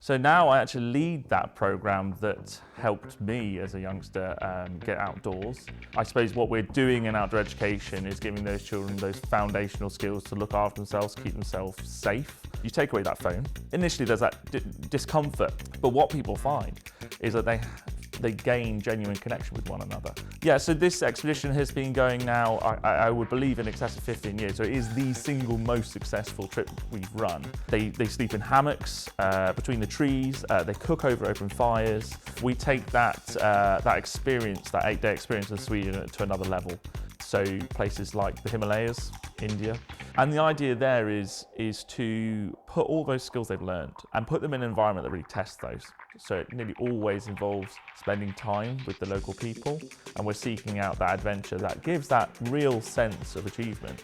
So now I actually lead that program that helped me as a youngster get outdoors. I suppose what we're doing in outdoor education is giving those children those foundational skills to look after themselves, keep themselves safe. You take away that phone, initially there's that discomfort, but what people find is that they gain genuine connection with one another. Yeah, so this expedition has been going now, I would believe, in excess of 15 years. So it is the single most successful trip we've run. They sleep in hammocks between the trees. They cook over open fires. We take that experience, that 8-day experience in Sweden, to another level. So places like the Himalayas, India. And the idea there is to put all those skills they've learned and put them in an environment that really tests those. So it nearly always involves spending time with the local people, and we're seeking out that adventure that gives that real sense of achievement.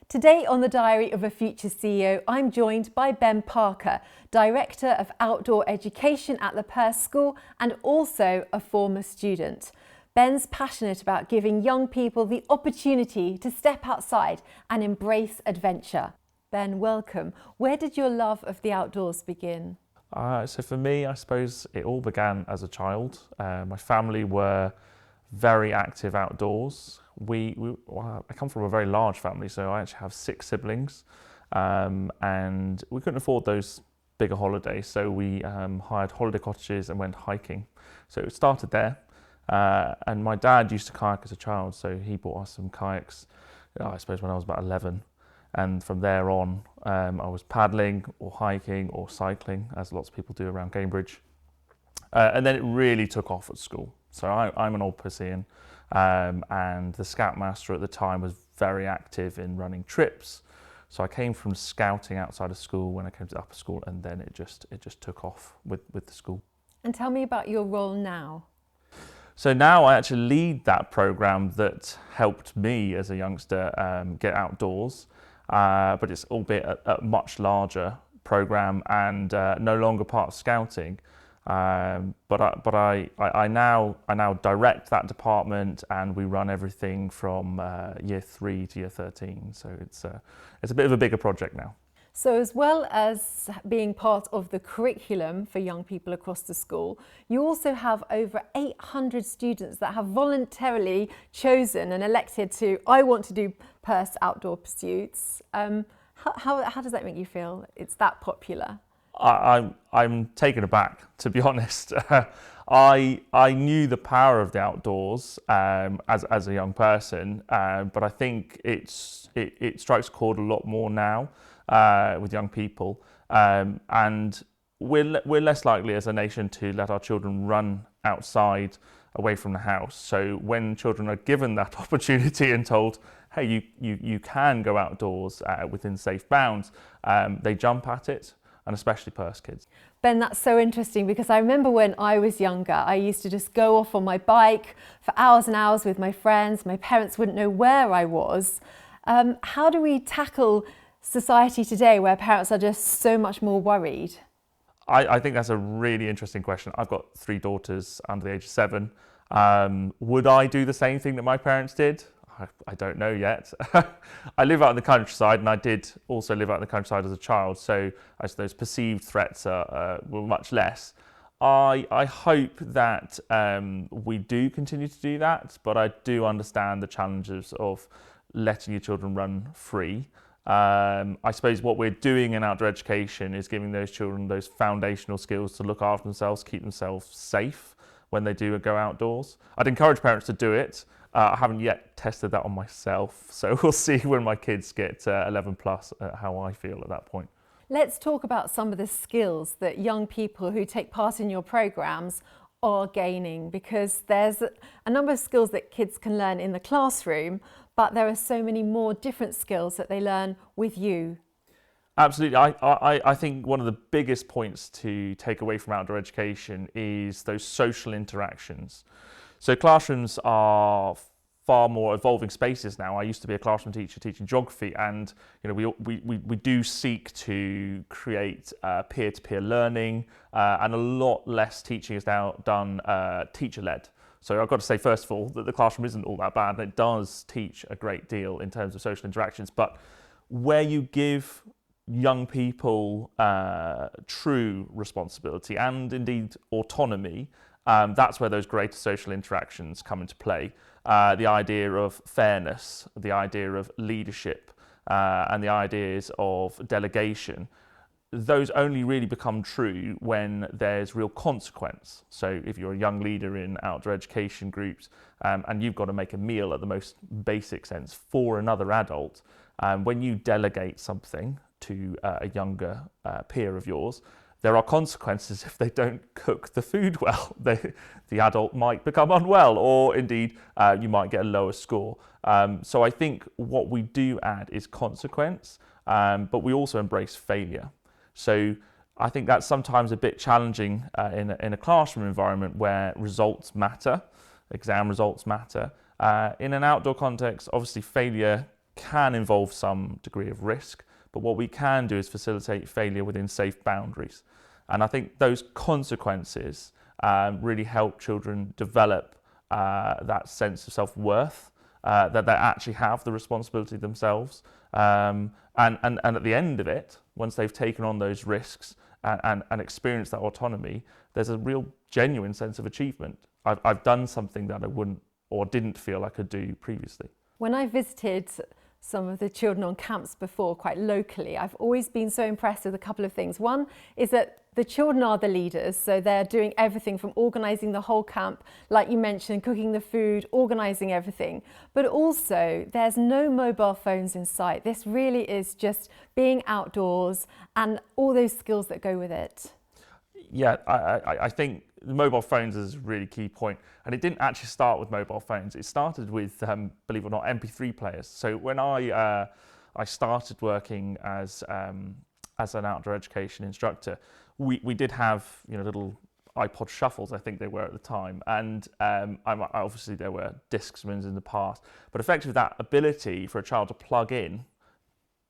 Today on the Diary of a Future CEO, I'm joined by Ben Parker, Director of Outdoor Education at the Perse School and also a former student. Ben's passionate about giving young people the opportunity to step outside and embrace adventure. Ben, welcome. Where did your love of the outdoors begin? So for me, I suppose it all began as a child. My family were very active outdoors. I come from a very large family, so I actually have 6 siblings, and we couldn't afford those bigger holidays, so we hired holiday cottages and went hiking. So it started there, and my dad used to kayak as a child, so he bought us some kayaks, I suppose when I was about 11, and from there on I was paddling or hiking or cycling, as lots of people do around Cambridge, and then it really took off at school. So I'm an old Persean, and the Scoutmaster at the time was very active in running trips. So I came from scouting outside of school when I came to upper school, and then it just took off with the school. And tell me about your role now. So now I actually lead that program that helped me as a youngster get outdoors, but it's albeit a much larger program and no longer part of scouting. But I now direct that department, and we run everything from year 3 to year 13. So it's a bit of a bigger project now. So as well as being part of the curriculum for young people across the school, you also have over 800 students that have voluntarily chosen and elected to, I want to do Perse Outdoor Pursuits. How does that make you feel? It's that popular. I'm taken aback, to be honest. I knew the power of the outdoors as a young person, but I think it strikes a chord a lot more now with young people, and we're less likely as a nation to let our children run outside away from the house. So when children are given that opportunity and told, hey, you can go outdoors within safe bounds, they jump at it. And especially Perse kids. Ben, that's so interesting, because I remember when I was younger, I used to just go off on my bike for hours and hours with my friends. My parents wouldn't know where I was. How do we tackle society today where parents are just so much more worried? I think that's a really interesting question. I've got 3 daughters under the age of 7. Would I do the same thing that my parents did? I don't know yet. I live out in the countryside, and I did also live out in the countryside as a child, so I suppose perceived threats were much less. I hope that we do continue to do that, but I do understand the challenges of letting your children run free. I suppose what we're doing in outdoor education is giving those children those foundational skills to look after themselves, keep themselves safe when they do go outdoors. I'd encourage parents to do it. I haven't yet tested that on myself, so we'll see when my kids get 11 plus how I feel at that point. Let's talk about some of the skills that young people who take part in your programs are gaining, because there's a number of skills that kids can learn in the classroom, but there are so many more different skills that they learn with you. Absolutely. I think one of the biggest points to take away from outdoor education is those social interactions. So classrooms are far more evolving spaces now. I used to be a classroom teacher teaching geography, and we do seek to create peer-to-peer learning, and a lot less teaching is now done teacher-led. So I've got to say, first of all, that the classroom isn't all that bad, and it does teach a great deal in terms of social interactions. But where you give young people true responsibility and indeed autonomy, that's where those greater social interactions come into play. The idea of fairness, the idea of leadership, and the ideas of delegation, those only really become true when there's real consequence. So if you're a young leader in outdoor education groups and you've got to make a meal at the most basic sense for another adult, when you delegate something to a younger peer of yours, there are consequences if they don't cook the food well. The adult might become unwell, or indeed you might get a lower score. So I think what we do add is consequence, but we also embrace failure. So I think that's sometimes a bit challenging in a classroom environment where results matter, exam results matter. In an outdoor context, obviously failure can involve some degree of risk, but what we can do is facilitate failure within safe boundaries. And I think those consequences really help children develop that sense of self-worth, that they actually have the responsibility themselves. And at the end of it, once they've taken on those risks and experienced that autonomy, there's a real genuine sense of achievement. I've done something that I wouldn't or didn't feel I could do previously. When I visited some of the children on camps before, quite locally, I've always been so impressed with a couple of things. One is that the children are the leaders, so they're doing everything from organising the whole camp, like you mentioned, cooking the food, organising everything. But also, there's no mobile phones in sight. This really is just being outdoors and all those skills that go with it. Yeah, I think the mobile phones is a really key point. And it didn't actually start with mobile phones. It started with, believe it or not, MP3 players. So when I started working as an outdoor education instructor, we did have little iPod shuffles, I think they were at the time. And obviously there were Discmans in the past. But effectively that ability for a child to plug in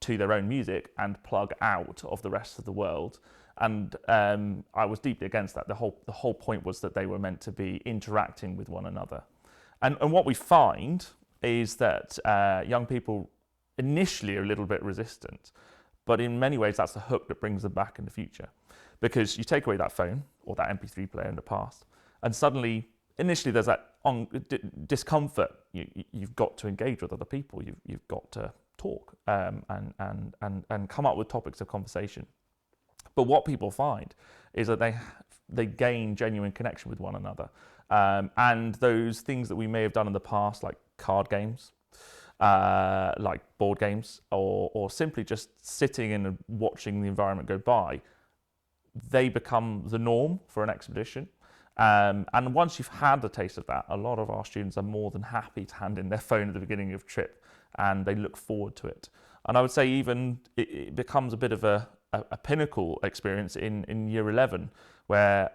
to their own music and plug out of the rest of the world. And I was deeply against that. The whole point was that they were meant to be interacting with one another. And what we find is that young people initially are a little bit resistant, but in many ways that's the hook that brings them back in the future. Because you take away that phone or that MP3 player in the past, and suddenly, initially there's that discomfort. You've got to engage with other people. You've got to talk and come up with topics of conversation. But what people find is that they gain genuine connection with one another. And those things that we may have done in the past, like card games, like board games, or simply just sitting and watching the environment go by, they become the norm for an expedition. And once you've had a taste of that, a lot of our students are more than happy to hand in their phone at the beginning of the trip, and they look forward to it. And I would say even it becomes a bit of a pinnacle experience in year 11, where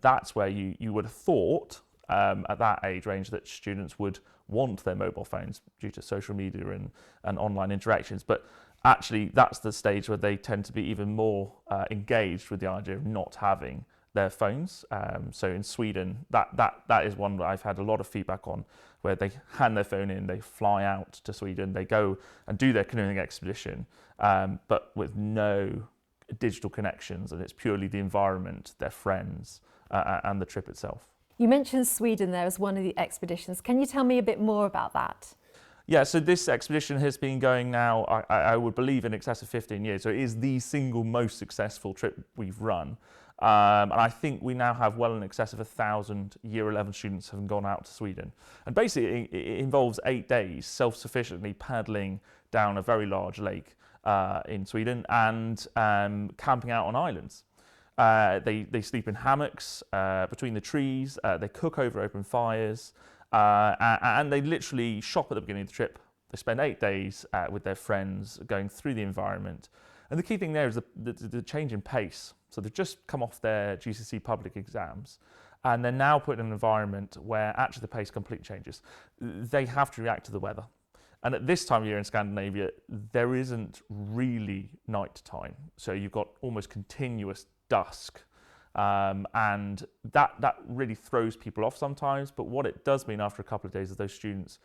that's where you would have thought at that age range that students would want their mobile phones due to social media and online interactions. But actually that's the stage where they tend to be even more engaged with the idea of not having their phones. So in Sweden, that is one that I've had a lot of feedback on, where they hand their phone in, they fly out to Sweden, they go and do their canoeing expedition, but with no digital connections, and it's purely the environment, their friends, and the trip itself. You mentioned Sweden there as one of the expeditions. Can you tell me a bit more about that? Yeah, so this expedition has been going now, I would believe, in excess of 15 years. So it is the single most successful trip we've run. And I think we now have well in excess of 1,000 Year 11 students have gone out to Sweden. And basically it involves 8 days self-sufficiently paddling down a very large lake in Sweden and camping out on islands. They sleep in hammocks between the trees, they cook over open fires, and they literally shop at the beginning of the trip. They spend 8 days with their friends going through the environment. And the key thing there is the change in pace. So they've just come off their GCSE public exams, and they're now put in an environment where actually the pace completely changes. They have to react to the weather. And at this time of year in Scandinavia, there isn't really night time. So you've got almost continuous dusk. And that really throws people off sometimes. But what it does mean after a couple of days is those students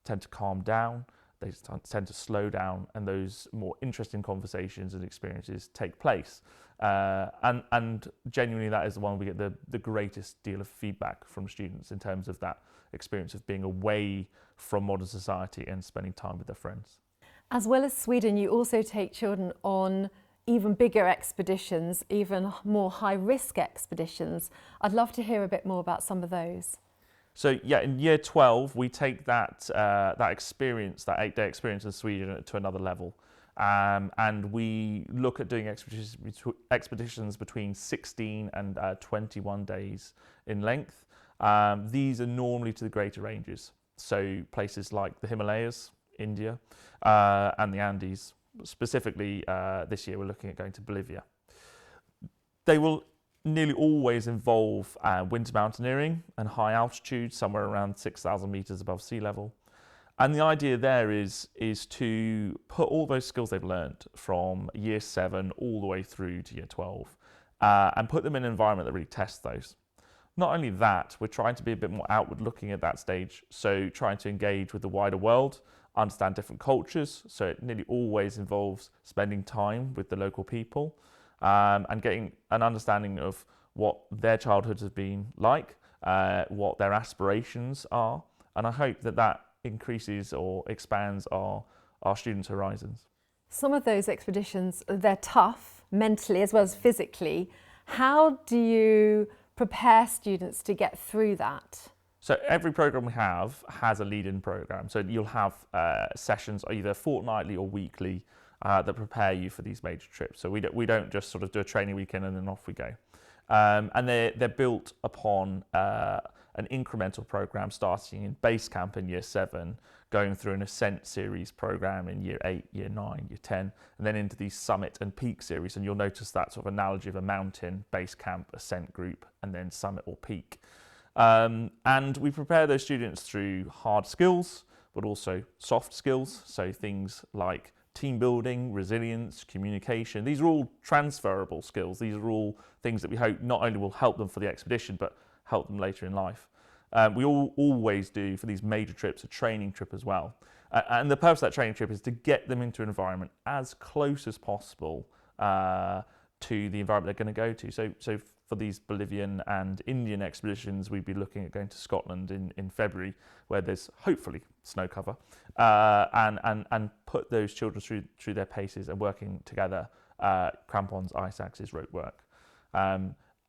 tend to calm down. they tend to slow down and those more interesting conversations and experiences take place. And genuinely that is the one we get the greatest deal of feedback from students in terms of that experience of being away from modern society and spending time with their friends. As well as Sweden, you also take children on even bigger expeditions, even more high-risk expeditions. I'd love to hear a bit more about some of those. So yeah, in year 12, we take that experience, that 8-day experience in Sweden to another level. And we look at doing expeditions between 16 and 21 days in length. These are normally to the greater ranges. So places like the Himalayas, India, and the Andes. Specifically, this year we're looking at going to Bolivia. They will nearly always involve winter mountaineering and high altitude, somewhere around 6,000 meters above sea level. And the idea there is to put all those skills they've learned from year 7 all the way through to year 12 and put them in an environment that really tests those. Not only that, we're trying to be a bit more outward looking at that stage, so trying to engage with the wider world, understand different cultures, so it nearly always involves spending time with the local people and getting an understanding of what their childhoods have been like, what their aspirations are, and I hope that increases or expands our students' horizons. Some of those expeditions, they're tough mentally as well as physically. How do you prepare students to get through that? So every program we have has a lead-in program. So you'll have sessions either fortnightly or weekly that prepare you for these major trips. So we don't just sort of do a training weekend and then off we go. And they're built upon an incremental program starting in base camp in year 7, going through an ascent series program in year 8, year 9, year 10, and then into these summit and peak series. And you'll notice that sort of analogy of a mountain, base camp, ascent group, and then summit or peak. And we prepare those students through hard skills, but also soft skills. So things like team building, resilience, communication. These are all transferable skills. These are all things that we hope not only will help them for the expedition, but help them later in life. We always do for these major trips a training trip as well. And the purpose of that training trip is to get them into an environment as close as possible to the environment they're going to go to. So for these Bolivian and Indian expeditions, we'd be looking at going to Scotland in February, where there's hopefully snow cover, and put those children through their paces and working together, crampons, ice axes, rope work.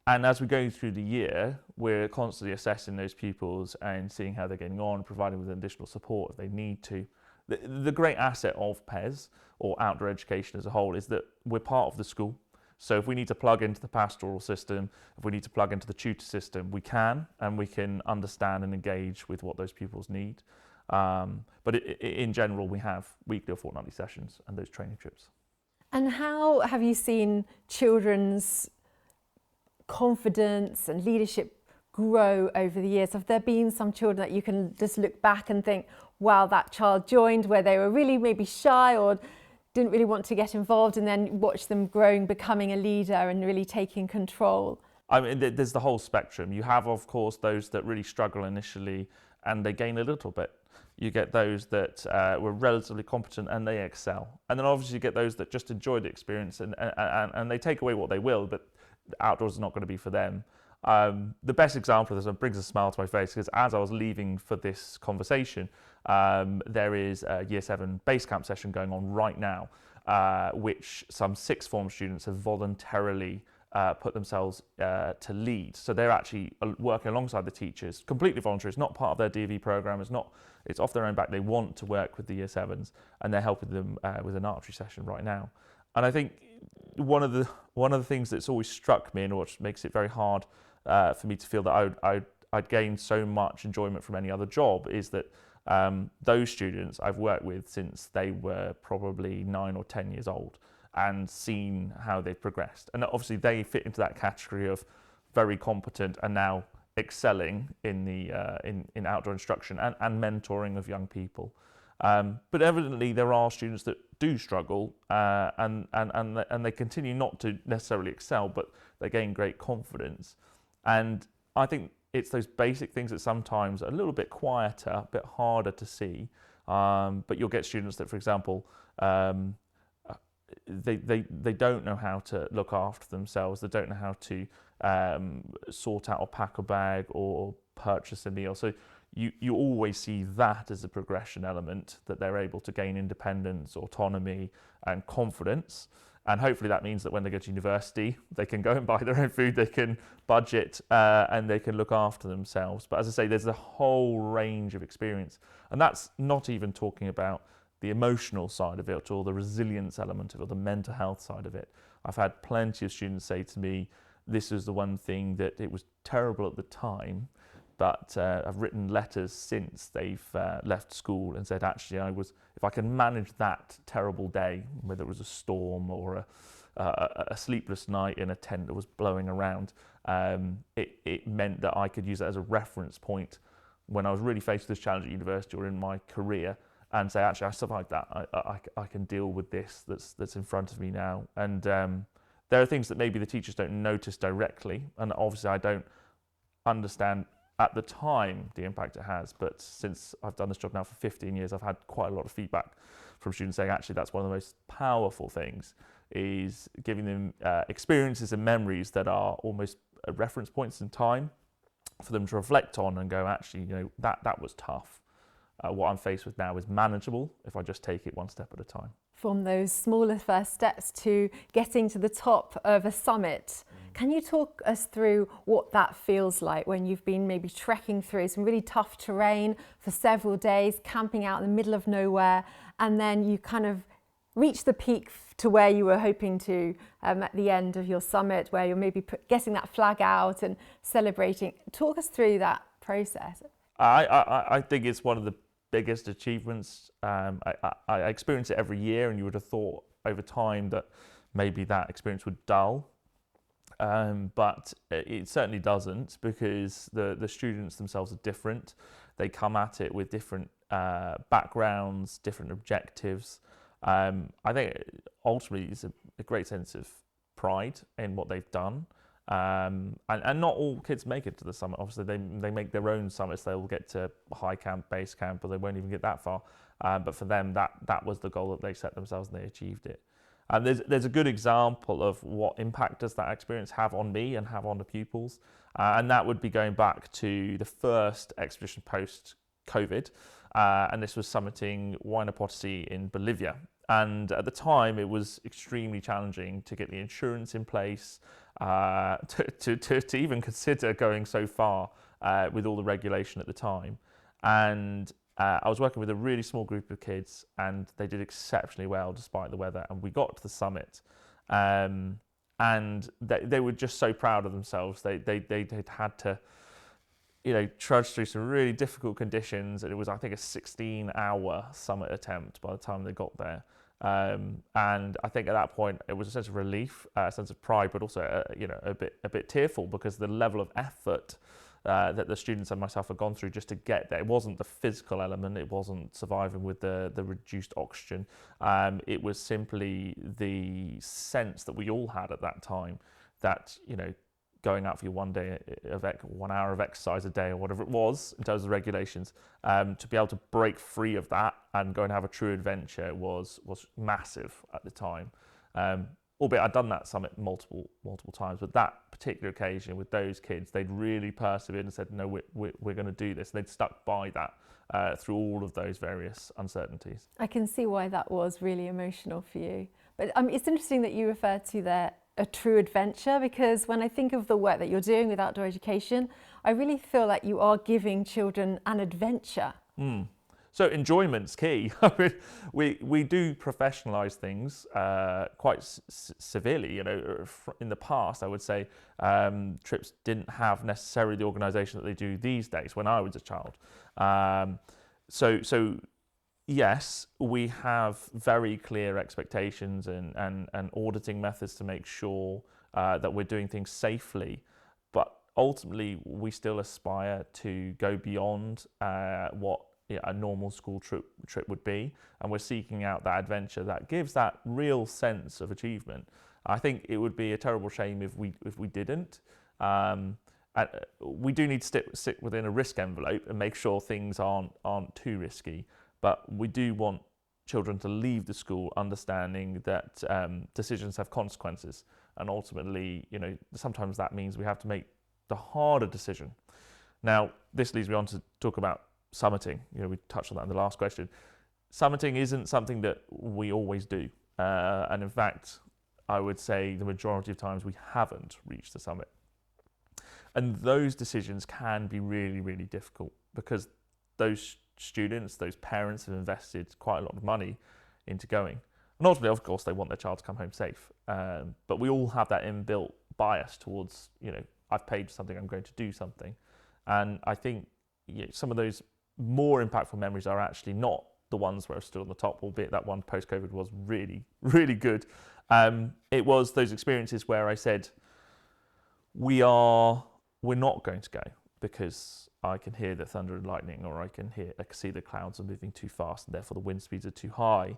And as we go through the year, we're constantly assessing those pupils and seeing how they're getting on, providing with additional support if they need to. The great asset of PES, or outdoor education as a whole, is that we're part of the school. So if we need to plug into the pastoral system, if we need to plug into the tutor system, we can, and we can understand and engage with what those pupils need. But in general, we have weekly or fortnightly sessions and those training trips. And how have you seen children's confidence and leadership grow over the years? Have there been some children that you can just look back and think, wow, that child joined where they were really maybe shy or didn't really want to get involved, and then watch them growing, becoming a leader and really taking control? I mean, there's the whole spectrum. You have, of course, those that really struggle initially and they gain a little bit. You get those that were relatively competent and they excel. And then obviously you get those that just enjoy the experience and they take away what they will, but outdoors is not going to be for them. The best example of this, and brings a smile to my face, because as I was leaving for this conversation, there is a year 7 base camp session going on right now, which some 6th form students have voluntarily put themselves to lead. So they're actually working alongside the teachers, completely voluntary. It's not part of their DV program. It's off their own back. They want to work with the year 7s, and they're helping them with an archery session right now. And I think one of the things that's always struck me, and which makes it very hard for me to feel that I'd gained so much enjoyment from any other job, is that those students I've worked with since they were probably 9 or 10 years old, and seen how they've progressed. And obviously they fit into that category of very competent and now excelling in the in outdoor instruction and mentoring of young people. But evidently there are students that do struggle and they continue not to necessarily excel, but they gain great confidence. And I think it's those basic things that sometimes are a little bit quieter, a bit harder to see. But you'll get students that, for example, they don't know how to look after themselves. They don't know how to sort out or pack a bag or purchase a meal. So you always see that as a progression element, that they're able to gain independence, autonomy and confidence. And hopefully that means that when they go to university, they can go and buy their own food, they can budget, and they can look after themselves. But as I say, there's a whole range of experience. And that's not even talking about the emotional side of it, or the resilience element of it, or the mental health side of it. I've had plenty of students say to me, this is the one thing that it was terrible at the time, but I've written letters since they've left school and said, actually, if I can manage that terrible day, whether it was a storm or a sleepless night in a tent that was blowing around, it meant that I could use that as a reference point when I was really faced with this challenge at university or in my career, and say, actually, I survived that. I can deal with this that's in front of me now. And there are things that maybe the teachers don't notice directly, and obviously I don't understand at the time the impact it has, but since I've done this job now for 15 years, I've had quite a lot of feedback from students saying, actually, that's one of the most powerful things, is giving them experiences and memories that are almost reference points in time for them to reflect on and go, actually, that was tough. What I'm faced with now is manageable if I just take it one step at a time. From those smaller first steps to getting to the top of a summit, can you talk us through what that feels like when you've been maybe trekking through some really tough terrain for several days, camping out in the middle of nowhere, and then you kind of reach the peak to where you were hoping to at the end of your summit, where you're maybe getting that flag out and celebrating. Talk us through that process. I think it's one of the biggest achievements. I experience it every year, and you would have thought over time that maybe that experience would dull. But it certainly doesn't, because the students themselves are different. They come at it with different backgrounds, different objectives. I think ultimately it's a great sense of pride in what they've done. And not all kids make it to the summit. Obviously, they make their own summits. They will get to high camp, base camp, or they won't even get that far. But for them, that was the goal that they set themselves, and they achieved it. And there's a good example of what impact does that experience have on me and have on the pupils. And that would be going back to the first expedition post-COVID. And this was summiting Huayna Potosí in Bolivia. And at the time, it was extremely challenging to get the insurance in place, to even consider going so far with all the regulation at the time. And I was working with a really small group of kids, and they did exceptionally well despite the weather. And we got to the summit, and they were just so proud of themselves. They'd had to, trudge through some really difficult conditions, and it was, I think, a 16-hour summit attempt by the time they got there. And I think at that point it was a sense of relief, a sense of pride, but also a bit tearful, because the level of effort that the students and myself had gone through just to get there. It wasn't the physical element, it wasn't surviving with the reduced oxygen. It was simply the sense that we all had at that time that, going out for your 1 hour of exercise a day, or whatever it was in terms of regulations, to be able to break free of that and go and have a true adventure was massive at the time. Albeit I'd done that summit multiple times, but that particular occasion with those kids, they'd really persevered and said, no, we're going to do this. And they'd stuck by that through all of those various uncertainties. I can see why that was really emotional for you. But it's interesting that you refer to a true adventure, because when I think of the work that you're doing with outdoor education, I really feel like you are giving children an adventure. So enjoyment's key. we do professionalise things quite severely. In the past, I would say trips didn't have necessarily the organisation that they do these days when I was a child. So yes, we have very clear expectations and auditing methods to make sure that we're doing things safely, but ultimately we still aspire to go beyond what a normal school trip would be, and we're seeking out that adventure that gives that real sense of achievement. I think it would be a terrible shame if we didn't. We do need to sit within a risk envelope and make sure things aren't too risky. but we do want children to leave the school understanding that decisions have consequences, and ultimately, sometimes that means we have to make the harder decision. Now, this leads me on to talk about summiting. We touched on that in the last question. Summiting isn't something that we always do, and in fact, I would say the majority of times we haven't reached the summit. And those decisions can be really, really difficult because those students, those parents have invested quite a lot of money into going. And ultimately, of course, they want their child to come home safe. But we all have that inbuilt bias towards, I've paid for something, I'm going to do something. And I think some of those more impactful memories are actually not the ones where I stood on the top, albeit that one post-COVID was really, really good. It was those experiences where I said, we're not going to go because I can hear the thunder and lightning, or I can see the clouds are moving too fast and therefore the wind speeds are too high.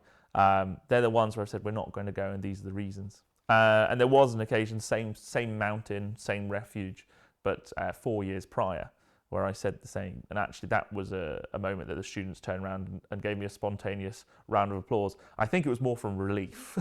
They're the ones where I said, we're not going to go and these are the reasons. And there was an occasion, same mountain, same refuge, but 4 years prior, where I said the same. And actually that was a moment that the students turned around and gave me a spontaneous round of applause. I think it was more from relief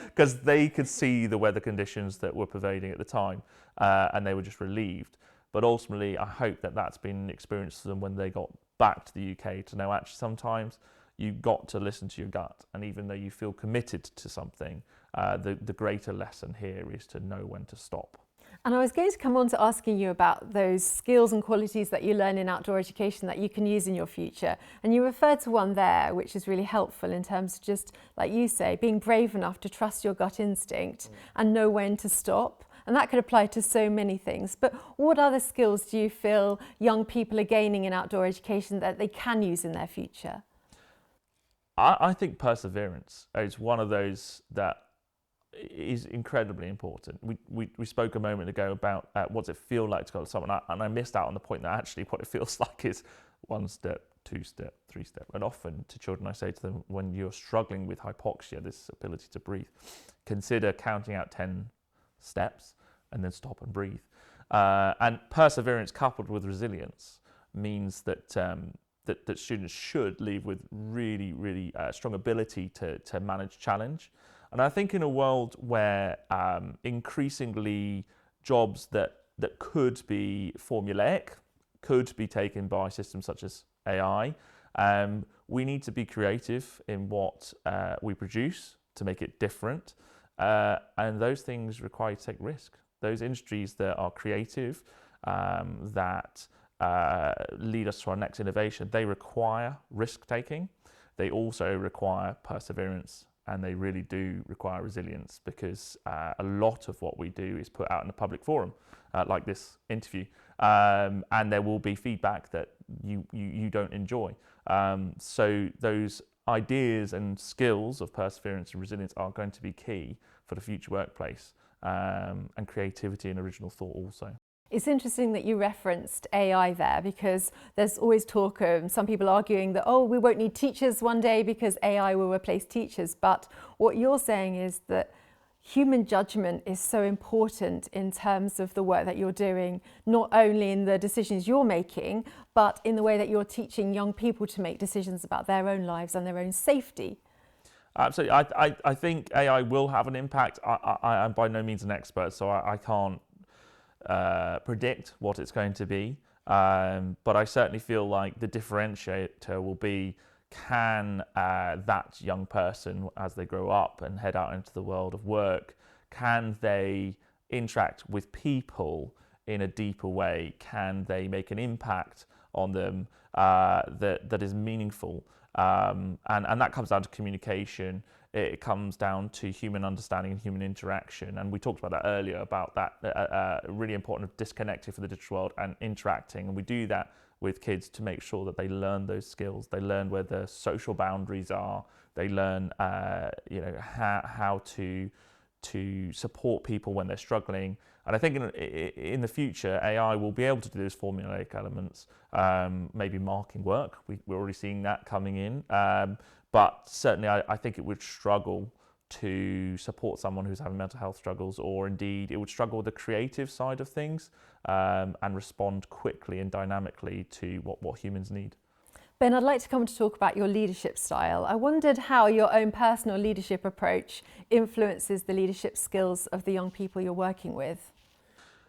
because they could see the weather conditions that were pervading at the time, and they were just relieved. But ultimately, I hope that that's been an experience for them when they got back to the UK, to know actually sometimes you've got to listen to your gut. And even though you feel committed to something, the greater lesson here is to know when to stop. And I was going to come on to asking you about those skills and qualities that you learn in outdoor education that you can use in your future. And you referred to one there, which is really helpful in terms of just, like you say, being brave enough to trust your gut instinct and know when to stop. And that could apply to so many things. But what other skills do you feel young people are gaining in outdoor education that they can use in their future? I think perseverance is one of those that is incredibly important. We spoke a moment ago about what does it feel like to go to someone, and I missed out on the point that actually what it feels like is 1 step, 2 step, 3 step. And often to children I say to them, when you're struggling with hypoxia, this ability to breathe, consider counting out 10 steps and then stop and breathe. And perseverance coupled with resilience means that that students should leave with really, really strong ability to manage challenge. And I think in a world where increasingly jobs that could be formulaic, could be taken by systems such as AI, we need to be creative in what we produce to make it different. And those things require you to take risk. Those industries that are creative, that lead us to our next innovation, they require risk-taking. They also require perseverance, and they really do require resilience, because a lot of what we do is put out in a public forum, like this interview, and there will be feedback that you don't enjoy. So those ideas and skills of perseverance and resilience are going to be key for the future workplace, and creativity and original thought also. It's interesting that you referenced AI there, because there's always talk of some people arguing that, oh, we won't need teachers one day because AI will replace teachers. But what you're saying is that human judgment is so important in terms of the work that you're doing, not only in the decisions you're making, but in the way that you're teaching young people to make decisions about their own lives and their own safety. Absolutely. I think AI will have an impact. I'm by no means an expert, so I can't predict what it's going to be, but I certainly feel like the differentiator will be, can that young person, as they grow up and head out into the world of work, can they interact with people in a deeper way? Can they make an impact on them that is meaningful? And that comes down to communication. It comes down to human understanding and human interaction. And we talked about that earlier, about that really important of disconnecting from the digital world and interacting. And we do that with kids to make sure that they learn those skills. They learn where the social boundaries are. They learn how to support people when they're struggling. And I think in the future, AI will be able to do those formulaic elements, maybe marking work. We're already seeing that coming in. But certainly I think it would struggle to support someone who's having mental health struggles, or indeed it would struggle with the creative side of things, and respond quickly and dynamically to what humans need. Ben, I'd like to come to talk about your leadership style. I wondered how your own personal leadership approach influences the leadership skills of the young people you're working with.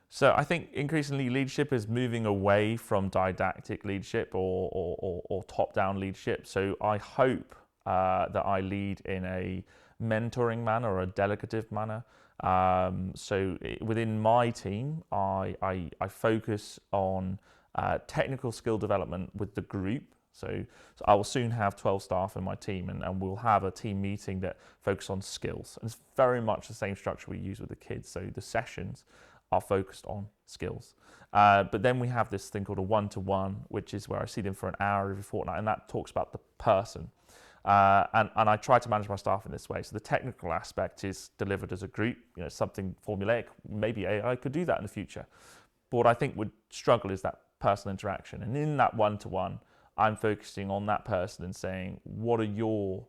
So I think increasingly leadership is moving away from didactic leadership or top-down leadership. So I hope that I lead in a mentoring manner or a delegative manner. Within my team, I focus on technical skill development with the group. So I will soon have 12 staff in my team, and we'll have a team meeting that focuses on skills. And it's very much the same structure we use with the kids. So the sessions are focused on skills. But then we have this thing called a one-to-one, which is where I see them for an hour every fortnight, and that talks about the person. And I try to manage my staff in this way. So the technical aspect is delivered as a group, something formulaic. Maybe AI could do that in the future. But what I think would struggle is that personal interaction. And in that one-to-one, I'm focusing on that person and saying, what are your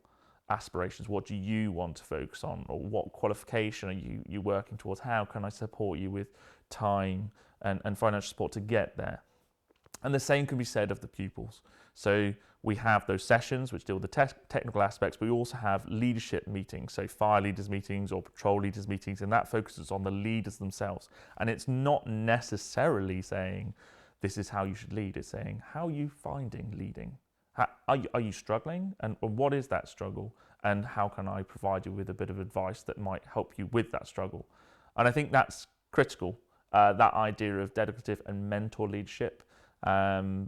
aspirations? What do you want to focus on? Or what qualification are you working towards? How can I support you with time and financial support to get there? And the same can be said of the pupils. So we have those sessions which deal with the technical aspects, but we also have leadership meetings, so fire leaders meetings or patrol leaders meetings, and that focuses on the leaders themselves. And it's not necessarily saying, this is how you should lead. It's saying, how are you finding leading? Are you struggling? And what is that struggle? And how can I provide you with a bit of advice that might help you with that struggle? And I think that's critical, that idea of dedicative and mentor leadership,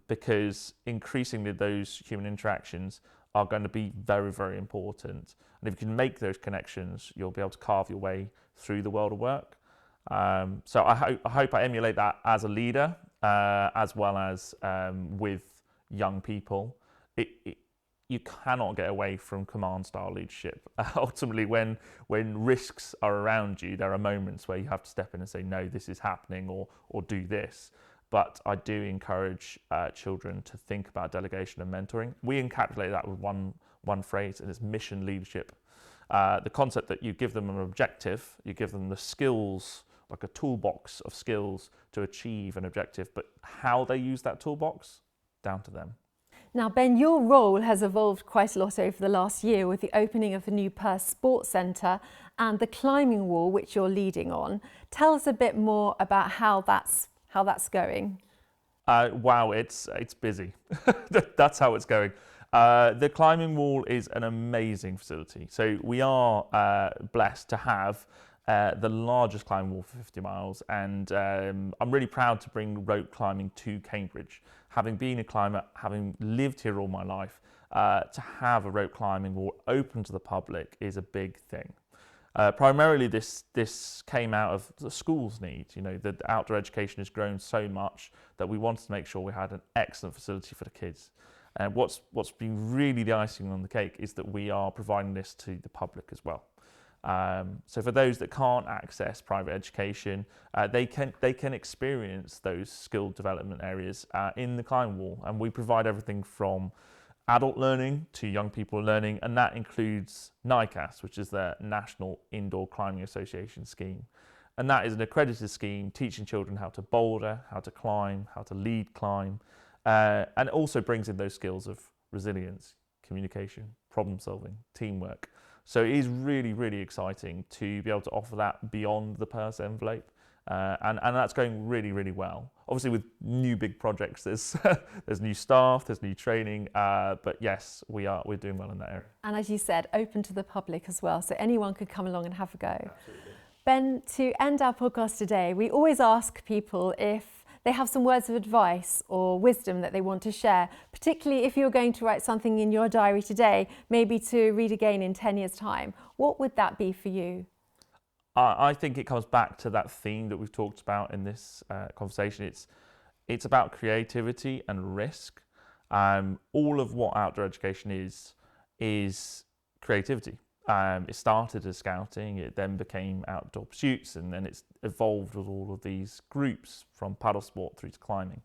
because increasingly those human interactions are going to be very, very important. And if you can make those connections, you'll be able to carve your way through the world of work. So I hope I emulate that as a leader, as well as with young people. You cannot get away from command style leadership. Ultimately, when risks are around you, there are moments where you have to step in and say, no, this is happening, or do this. But I do encourage children to think about delegation and mentoring. We encapsulate that with one phrase, and it's mission leadership. The concept that you give them an objective, you give them the skills, like a toolbox of skills to achieve an objective, but how they use that toolbox, down to them. Now, Ben, your role has evolved quite a lot over the last year with the opening of the new Perse Sports Centre and the climbing wall, which you're leading on. Tell us a bit more about how that's going. Wow, it's busy. That's how it's going. The climbing wall is an amazing facility. So we are blessed to have the largest climbing wall for 50 miles, and I'm really proud to bring rope climbing to Cambridge. Having been a climber, having lived here all my life, to have a rope climbing wall open to the public is a big thing. Primarily this came out of the school's need. The outdoor education has grown so much that we wanted to make sure we had an excellent facility for the kids. And what's been really the icing on the cake is that we are providing this to the public as well. So for those that can't access private education, they can experience those skill development areas in the climbing wall, and we provide everything from adult learning to young people learning, and that includes NICAS, which is the National Indoor Climbing Association scheme. And that is an accredited scheme teaching children how to boulder, how to climb, how to lead climb, and it also brings in those skills of resilience, communication, problem solving, teamwork. So it is really, really exciting to be able to offer that beyond the Perse envelope. And that's going really, really well. Obviously with new big projects, there's new staff, there's new training, but yes, we're doing well in that area. And as you said, open to the public as well, so anyone could come along and have a go. Absolutely. Ben, to end our podcast today, we always ask people if they have some words of advice or wisdom that they want to share, particularly if you're going to write something in your diary today, maybe to read again in 10 years' time. What would that be for you? I think it comes back to that theme that we've talked about in this conversation. It's about creativity and risk. All of what outdoor education is creativity. It started as scouting, it then became outdoor pursuits, and then it's evolved with all of these groups from paddle sport through to climbing.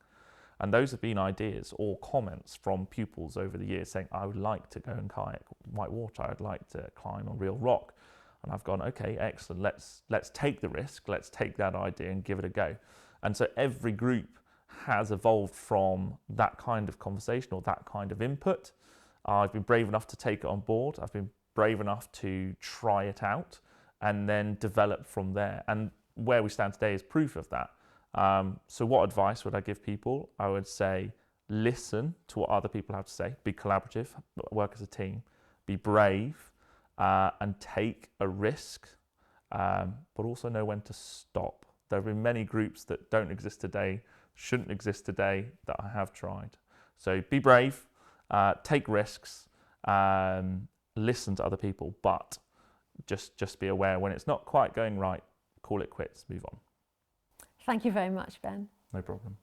And those have been ideas or comments from pupils over the years saying, I would like to go and kayak white water, I'd like to climb on real rock. And I've gone, okay, excellent, let's take the risk, let's take that idea and give it a go. And so every group has evolved from that kind of conversation or that kind of input. I've been brave enough to take it on board. I've been brave enough to try it out and then develop from there. And where we stand today is proof of that. So what advice would I give people? I would say, listen to what other people have to say, be collaborative, work as a team, be brave, and take a risk, but also know when to stop. There have been many groups that don't exist today, shouldn't exist today, that I have tried. So be brave, take risks, listen to other people, but just be aware when it's not quite going right, call it quits, move on. Thank you very much, Ben. No problem.